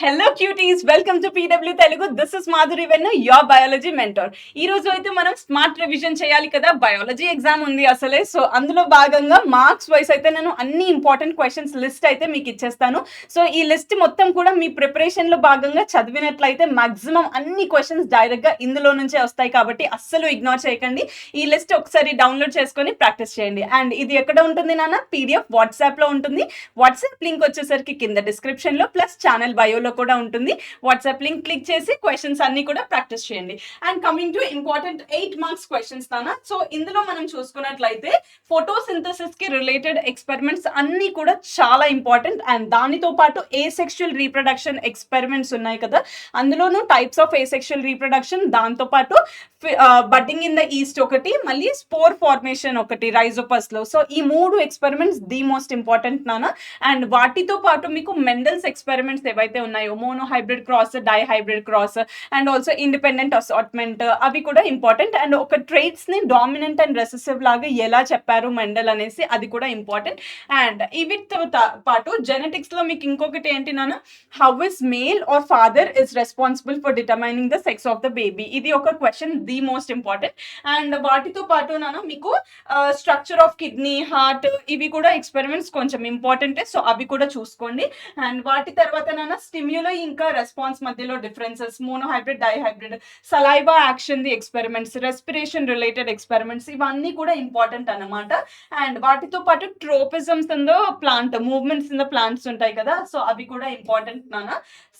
Hello cuties, welcome to PW Telugu. This is Madhuri వెన్ను, your biology mentor. ఈ రోజు అయితే మనం స్మార్ట్ రివిజన్ చేయాలి కదా. బయాలజీ ఎగ్జామ్ ఉంది అసలే. సో అందులో భాగంగా మార్క్స్ వైస్ అయితే నేను అన్ని ఇంపార్టెంట్ క్వశ్చన్స్ లిస్ట్ అయితే మీకు ఇచ్చేస్తాను. సో ఈ లిస్ట్ మొత్తం కూడా మీ ప్రిపరేషన్ లో భాగంగా చదివినట్లయితే మాక్సిమం అన్ని క్వశ్చన్స్ డైరెక్ట్ గా ఇందులో నుంచే వస్తాయి కాబట్టి అస్సలు ఇగ్నోర్ చేయకండి. ఈ లిస్ట్ ఒకసారి డౌన్లోడ్ చేసుకొని ప్రాక్టీస్ చేయండి. అండ్ ఇది ఎక్కడ ఉంటుంది నాన్న? పీడిఎఫ్ వాట్సాప్ లో ఉంటుంది. వాట్సాప్ లింక్ వచ్చేసరికి కింద డిస్క్రిప్షన్ లో ప్లస్ ఛానల్ బయోలో కూడా ఉంటుంది. వాట్సాప్ లింక్ క్లిక్ చేసి క్వశ్చన్స్ అన్ని కూడా ప్రాక్టీస్ చేయండి. And coming to important 8 marks questions నానా. సో ఇందులో మనం చూసుకున్నట్లయితే ఫోటోసింథసిస్ కి రిలేటెడ్ ఎక్స్పెరిమెంట్స్ అన్ని కూడా చాలా ఇంపార్టెంట్. అండ్ దానితో పాటు ఏసెక్షువల్ రీప్రొడక్షన్ ఎక్స్పెరిమెంట్స్ ఉన్నాయి కదా, అందులోనూ టైప్స్ ఆఫ్ ఏసెక్షువల్ రీప్రొడక్షన్, దాంతో పాటు బడ్డింగ్ ఇన్ ద ఈస్ట్ ఒకటి, మళ్ళీ స్పోర్ ఫార్మేషన్ ఒకటి రైజోపస్ లో. సో ఈ 3 ఎక్స్పెరిమెంట్స్ ది మోస్ట్ ఇంపార్టెంట్ నానా. అండ్ వాటితో పాటు మీకు మెండల్స్ ఎక్స్పెరిమెంట్స్ ఏవైతే ఉన్నాయో, monohybrid cross, dihybrid cross, and also independent assortment, అవి కూడా ఇంపార్టెంట్. అండ్ ఒక ట్రేట్స్ ని డామినెంట్ అండ్ రెసెసివ్ లాగా ఎలా చెప్పారు మెండల్ అనేసి, అది కూడా ఇంపార్టెంట్. అండ్ వీటితో పాటు జెనెటిక్స్ లో మీకు ఇంకొకటి ఏంటి నాన్న, how is male or father is responsible for determining the sex of the baby, ఇది ఒక question, the most important. And వాటితో పాటు నాన్న మీకు స్ట్రక్చర్ ఆఫ్ కిడ్నీ, హార్ట్, ఇవి కూడా ఎక్స్పెరిమెంట్స్ కొంచెం ఇంపార్టెంటే. సో అవి కూడా చూసుకోండి. అండ్ వాటి తర్వాత నాన్న స్టిమ్యులో ఇంకా రెస్పాన్స్ మధ్యలో differences, monohybrid, dihybrid, saliva action the experiments, respiration related experiments, ఇవన్నీ కూడా ఇంపార్టెంట్ అన్నమాట. అండ్ వాటితో పాటు tropisms in the plant, movements in the plants ఉంటాయి కదా, సో అవి కూడా ఇంపార్టెంట్ నాన్న.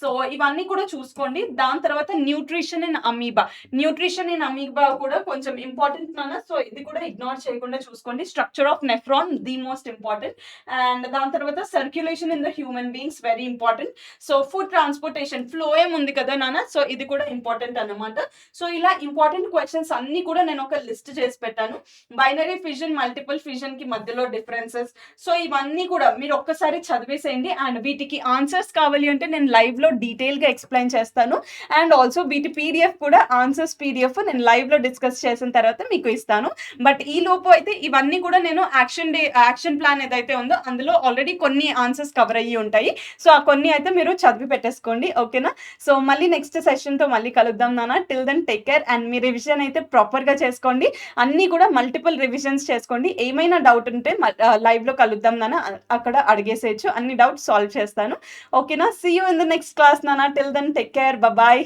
సో ఇవన్నీ కూడా చూసుకోండి. దాని తర్వాత nutrition in amoeba, nutrition in amoeba కూడా కొంచెం ఇంపార్టెంట్ నాన్న. సో ఇది కూడా ఇగ్నోర్ చేయకుండా చూసుకోండి. Structure of nephron, the most important. And దాని తర్వాత circulation in the human beings, very important. So food transportation, phloem ఉంది కదా నాన్న, సో ఇది కూడా ఇంపార్టెంట్ అన్నమాట. సో ఇలా ఇంపార్టెంట్ క్వశ్చన్స్ అన్ని కూడా నేను ఒక లిస్ట్ చేసి పెట్టాను. బైనరీ ఫిజన్, మల్టిపుల్ ఫిజన్ కి మధ్యలో డిఫరెన్సెస్, సో ఇవన్నీ కూడా మీరు ఒక్కసారి చదివేసేయండి. అండ్ వీటికి ఆన్సర్స్ కావాలి అంటే నేను లైవ్ లో డీటెయిల్ గా ఎక్స్ప్లెయిన్ చేస్తాను. అండ్ ఆల్సో వీటి పీడిఎఫ్ కూడా, ఆన్సర్స్ పీడిఎఫ్ నేను లైవ్ లో డిస్కస్ చేసిన తర్వాత మీకు ఇస్తాను. బట్ ఈ లోపు అయితే ఇవన్నీ కూడా నేను యాక్షన్ ప్లాన్ ఏదైతే ఉందో అందులో ఆల్రెడీ కొన్ని ఆన్సర్స్ కవర్ అయ్యి ఉంటాయి. సో ఆ కొన్ని అయితే మీరు చదివి పెట్టేసుకోండి, ఓకేనా. సో మళ్ళీ నెక్స్ట్ సెషన్ తో మళ్ళీ కలుద్దాం నాన్న. Till then take care. And మీ రివిజన్ అయితే ప్రాపర్ గా చేసుకోండి. అన్ని కూడా మల్టిపుల్ రివిజన్స్ చేసుకోండి. ఏమైనా డౌట్ ఉంటే లైవ్ లో కలుద్దాం నాన్న, అక్కడ అడిగేసేయచ్చు, అన్ని డౌట్స్ సాల్వ్ చేస్తాను, ఓకేనా. See you in the next class నాన్న. Till then take care, bye.